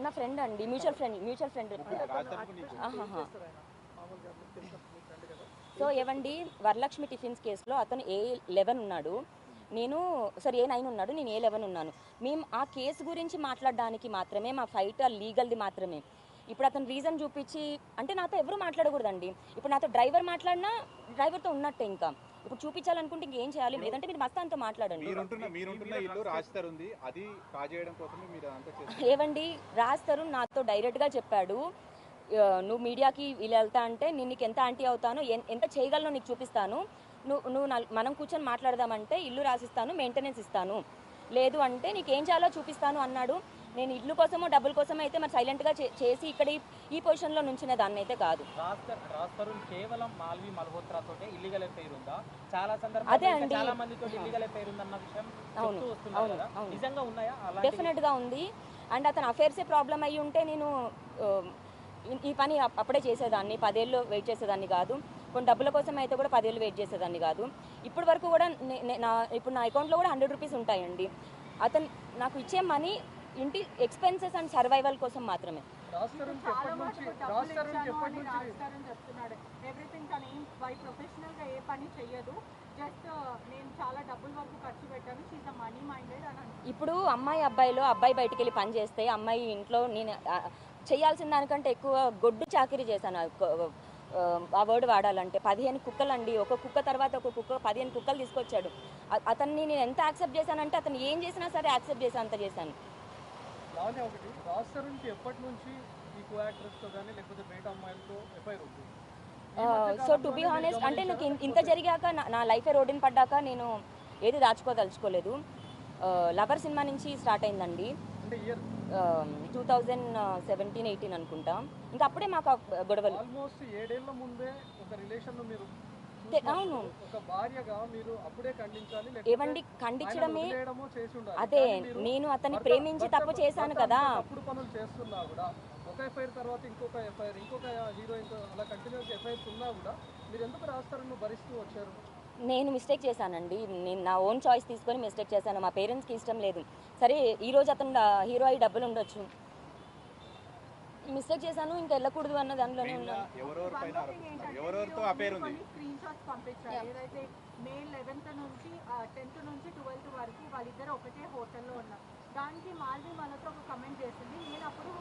నా ఫ్రెండ్ అండి, mutual friend. So ఏవండి, వరలక్ష్మి టిఫిన్స్ కేసులో అతను A11 ఉన్నాడు, నేను A9 ఉన్నాడు, నేను A11 ఉన్నాను. మేము ఆ కేసు గురించి మాట్లాడడానికి మాత్రమే, మా ఫైట్ లీగల్ది మాత్రమే. ఇప్పుడు అతను రీజన్ చూపించి అంటే నాతో ఎవరు మాట్లాడకూడదండి. ఇప్పుడు నాతో డ్రైవర్ మాట్లాడినా డ్రైవర్తో ఉన్నట్టే. ఇంకా ఇప్పుడు చూపించాలనుకుంటే ఇంకేం చేయాలి, లేదంటే మీరు మస్తాన్తో మాట్లాడండి. ఏవండి, రాజ్ తరుణ్ నాతో డైరెక్ట్గా చెప్పాడు, నువ్వు మీడియాకి వీళ్ళు వెళ్తా అంటే నేను నీకు ఎంత యాంటీ అవుతాను, ఎంత చేయగలను నీకు చూపిస్తాను, నువ్వు మనం కూర్చొని మాట్లాడదామంటే ఇల్లు రాసిస్తాను, మెయింటెనెన్స్ ఇస్తాను, లేదు అంటే నీకేం చేయాలో చూపిస్తాను అన్నాడు. నేను ఇల్లు కోసమో డబ్బుల కోసమో అయితే మరి సైలెంట్గా చేసి ఇక్కడ ఈ పొజిషన్లో నుంచిన దాన్ని అయితే కాదు. అదే అండి, అవును డెఫినెట్గా ఉంది. అండ్ అతను అఫేర్సే ప్రాబ్లం అయ్యి ఉంటే నేను ఈ పని అప్పుడే చేసేదాన్ని, 10 ఏళ్ళు వెయిట్ చేసేదాన్ని కాదు. కొన్ని డబ్బుల కోసం అయితే కూడా 10 ఏళ్ళు వెయిట్ చేసేదాన్ని కాదు. ఇప్పటి వరకు కూడా ఇప్పుడు నా అకౌంట్లో కూడా 100 రూపీస్ ఉంటాయండి. అతను నాకు ఇచ్చే మనీ ఇంటి ఎక్స్పెన్సెస్ అండ్ సర్వైవల్ కోసం మాత్రమే. ఇప్పుడు అమ్మాయి అబ్బాయి బయటికి వెళ్ళి పని చేస్తే అమ్మాయి ఇంట్లో నేను చేయాల్సిన దానికంటే ఎక్కువ గొడ్డు చాకరీ చేశాను. ఆ వర్డ్ వాడాలంటే 15 కుక్కలు అండి, ఒక కుక్క తర్వాత ఒక కుక్క 15 కుక్కలు తీసుకొచ్చాడు. అతన్ని నేను ఎంత యాక్సెప్ట్ చేశానంటే అతను ఏం చేసినా సరే యాక్సెప్ట్ చేసి అంత చేశాను. సో టు బీ హానెస్ట్ అంటే నాకు ఇంత జరిగాక నా లైఫే రోడ్డుని పడ్డాక నేను ఏది దాచుకోదలుచుకోలేదు. లవర్ సినిమా నుంచి స్టార్ట్ అయిందండి, 2017-18 అనుకుంటా. ఇంకా అప్పుడే మాకు గొడవలు. అవును ఏవండి, ఖండించడమే. అదే నేను అతన్ని ప్రేమించి తప్పు చేశాను కదా. నేను మిస్టేక్ చేశానండి, నేను నా ఓన్ చాయిస్ తీసుకొని మిస్టేక్ చేశాను. మా పేరెంట్స్కి ఇష్టం లేదు. సరే ఈరోజు అతను హీరో అయ్యి డబ్బులు ఉండొచ్చు, మిస్టేక్ చేశాను, ఇంకా వెళ్ళకూడదు అన్న దాంట్లోనే ఉన్నాను. మే 11th నుంచి 10th నుంచి 12th వరకు వాళ్ళిద్దరు ఒకటే హోటల్లో ఉన్నారు. దానికి మాల్వి మనతో ఒక కమెంట్ చేసింది, నేను అప్పుడు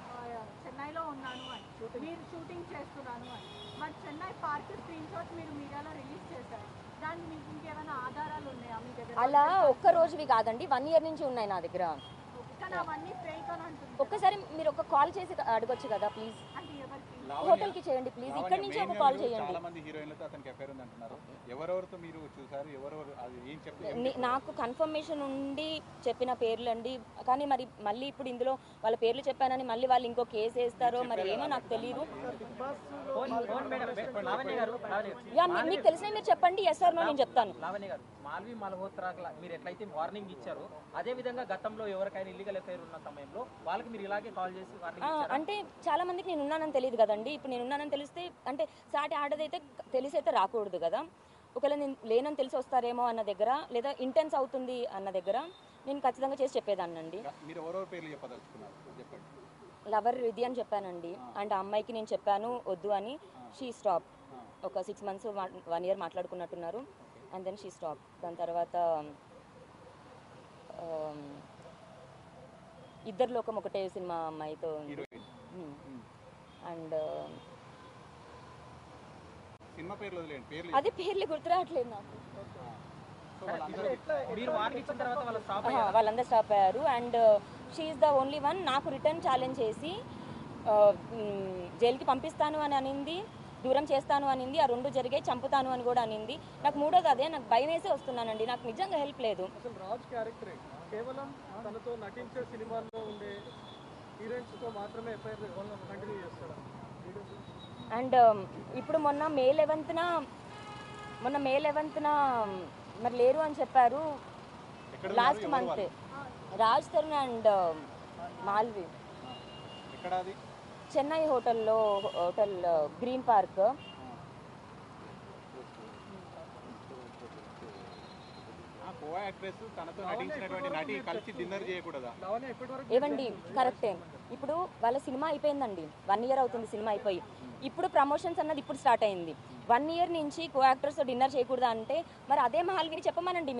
చెన్నైలో ఉన్నాను అని, మీరు షూటింగ్ చేస్తున్నాను అని. మరి చెన్నై పార్క్ స్క్రీన్ షాట్ మీరు మీడియాలో రిలీజ్ చేశారు, దానికి మీకు ఇంకేమైనా ఆధారాలు ఉన్నాయా మీ దగ్గర? అలా ఒక్క రోజువి కాదండి, 1 year నుంచి ఉన్నాయి నా దగ్గర. ఒక్కసారి మీరు ఒక కాల్ చేసి అడగొచ్చు కదా ప్లీజ్, హోటల్ కి చేయండి ప్లీజ్, ఇక్కడ నుంచి ఒక కాల్ చేయండి. నాకు కన్ఫర్మేషన్ ఉండి చెప్పిన పేర్లు అండి, కానీ మరి మళ్ళీ ఇప్పుడు ఇందులో వాళ్ళ పేర్లు చెప్పానని మళ్ళీ వాళ్ళు ఇంకో కేసు వేస్తారో మరి ఏమో నాకు తెలియదు. మీకు తెలిసిన మీరు చెప్పండి, ఎస్ ఆర్ నో నేను చెప్తాను. మాల్వి మల్హోత్రా మీరు ఎట్లయితే వార్నింగ్ ఇచ్చారో అదే విధంగా గతంలో ఎవరికైనా ఇల్లీగల్ ఎఫైర్ ఉన్న సమయంలో వాళ్ళకి మీరు ఇలాగే కాల్ చేసి అంటే చాలా మందికి నేను ఉన్నానని తెలియదు కదండి. ఇప్పుడు నేను ఉన్నానని తెలిస్తే అంటే సాటి ఆడదైతే తెలిసైతే రాకూడదు కదా. ఒకవేళ నేను లేనని తెలిసి వస్తారేమో అన్న దగ్గర, లేదా ఇంటెన్స్ అవుతుంది అన్న దగ్గర నేను ఖచ్చితంగా చేసి చెప్పేదాన్నండి. లవర్ విధి అని చెప్పానండి, అండ్ ఆ అమ్మాయికి నేను చెప్పాను వద్దు అని. She stop. ఒక 6 months 1 year మాట్లాడుకున్నట్టున్నారు, అండ్ దెన్ షీ స్టాప్. దాని తర్వాత ఇద్దరు లోకం ఒకటే సినిమా అమ్మాయితో, అండ్ అదే పేర్లు గుర్తు రావట్లేదు నాకు. వాళ్ళందరూ స్టాప్ అయ్యారు, and she is the only one నాకు రిటర్న్ ఛాలెంజ్ చేసి జైలుకి పంపిస్తాను అని అనింది, దూరం చేస్తాను అనింది, ఆ 2 జరిగాయి, చంపుతాను అని కూడా అనింది. నాకు 3వది అదే, నాకు భయం వేసి వస్తున్నానండి, నాకు నిజంగా హెల్ప్ లేదు. అండ్ ఇప్పుడు మొన్న మే 11న మరి లేరు అని చెప్పారు. Last month Raj Tarun and Malvi Chennai hotel green park. ఏవండి కరెక్టే, ఇప్పుడు వాళ్ళ సినిమా అయిపోయిందండి, 1 ఇయర్ అవుతుంది సినిమా అయిపోయి. ఇప్పుడు ప్రమోషన్స్ అన్నది ఇప్పుడు స్టార్ట్ అయింది. 1 ఇయర్ నుంచి కో యాక్టర్స్తో డిన్నర్ చేయకూడదా అంటే మరి అదే మహల్గిరి చెప్పమనండి.